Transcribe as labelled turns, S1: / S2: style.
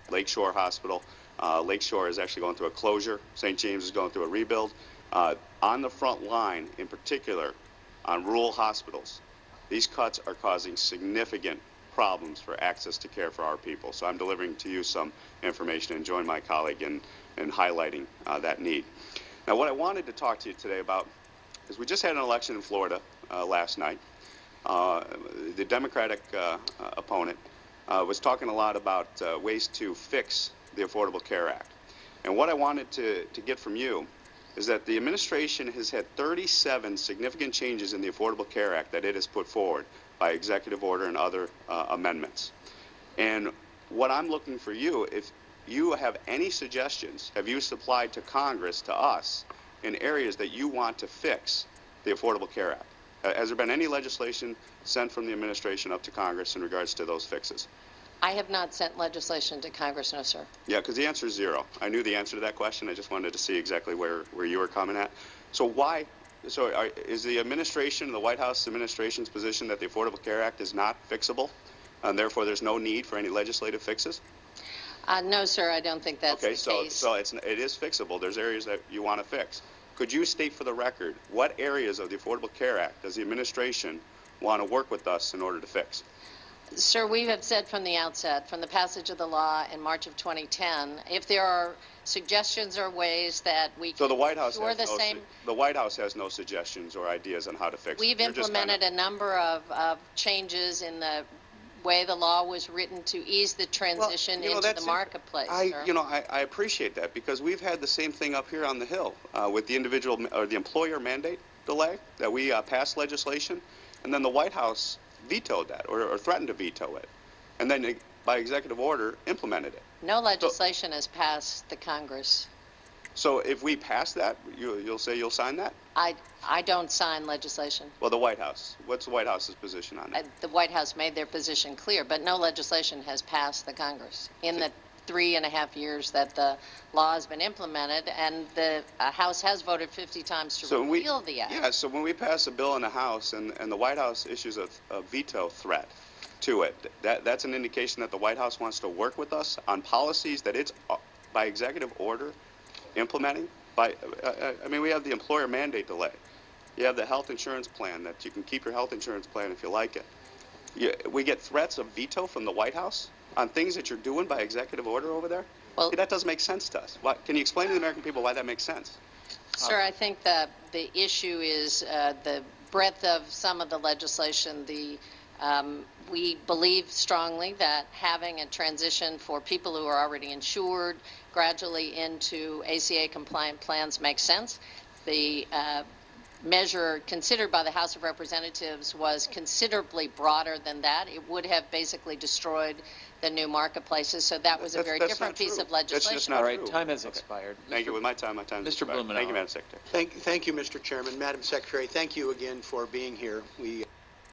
S1: Lakeshore Hospital. Lakeshore is actually going through a closure. St. James is going through a rebuild. On the front line, in particular, on rural hospitals, these cuts are causing significant problems for access to care for our people. So I'm delivering to you some information and join my colleague in highlighting that need. Now, what I wanted to talk to you today about is we just had an election in Florida last night. The Democratic opponent was talking a lot about ways to fix the Affordable Care Act. And what I wanted to get from you is that the administration has had 37 significant changes in the Affordable Care Act that it has put forward by executive order and other amendments. And what I'm looking for you, if you have any suggestions, have you supplied to Congress, to us, in areas that you want to fix the Affordable Care Act? Has there been any legislation sent from the administration up to Congress in regards to those fixes?
S2: I have not sent legislation to Congress, no, sir.
S1: Yeah, because the answer is zero. I knew the answer to that question. I just wanted to see exactly where you were coming at. So why? So is the administration, the White House administration's position that the Affordable Care Act is not fixable, and therefore there's no need for any legislative fixes?
S2: No, sir, I don't think that's the case.
S1: Okay, so it is fixable. There's areas that you want to fix. Could you state for the record what areas of the Affordable Care Act does the administration want to work with us in order to fix?
S2: Sir, we have said from the outset, from the passage of the law in March of 2010, if there are suggestions or ways that we can
S1: the White House
S2: the
S1: White House has no suggestions or ideas on how to fix it.
S2: We've implemented a number of changes in the way the law was written to ease the transition into the marketplace.
S1: I appreciate that, because we've had the same thing up here on the Hill with the individual or the employer mandate delay, that we passed legislation, and then the White House vetoed that or threatened to veto it, and then by executive order implemented it.
S2: No legislation has passed the Congress.
S1: So if we pass that, you'll say you'll sign that?
S2: I don't sign legislation.
S1: Well, the White House. What's the White House's position on it?
S2: The White House made their position clear, but no legislation has passed the Congress in the 3.5 years that the law has been implemented, and the House has voted 50 times to repeal the act.
S1: Yeah, so when we pass a bill in the House and the White House issues a veto threat to it, that's an indication that the White House wants to work with us on policies that it's by executive order implementing. I mean, we have the employer mandate delay. You have the health insurance plan that you can keep your health insurance plan if you like it. We get threats of veto from the White House on things that you're doing by executive order over there? Well, that doesn't make sense to us. Can you explain to the American people why that makes sense?
S2: Sir, I think that the issue is the breadth of some of the legislation. We believe strongly that having a transition for people who are already insured gradually into ACA compliant plans makes sense. The measure considered by the House of Representatives was considerably broader than that. It would have basically destroyed the new marketplaces, so that was a very different piece of legislation.
S1: That's just not
S3: All right,
S1: true.
S3: time has expired.
S1: Thank you. With my time has
S3: Mr.
S1: expired.
S3: Blumenauer.
S1: Thank you, Madam Secretary.
S4: Thank you, Mr. Chairman. Madam Secretary, thank you again for being here. We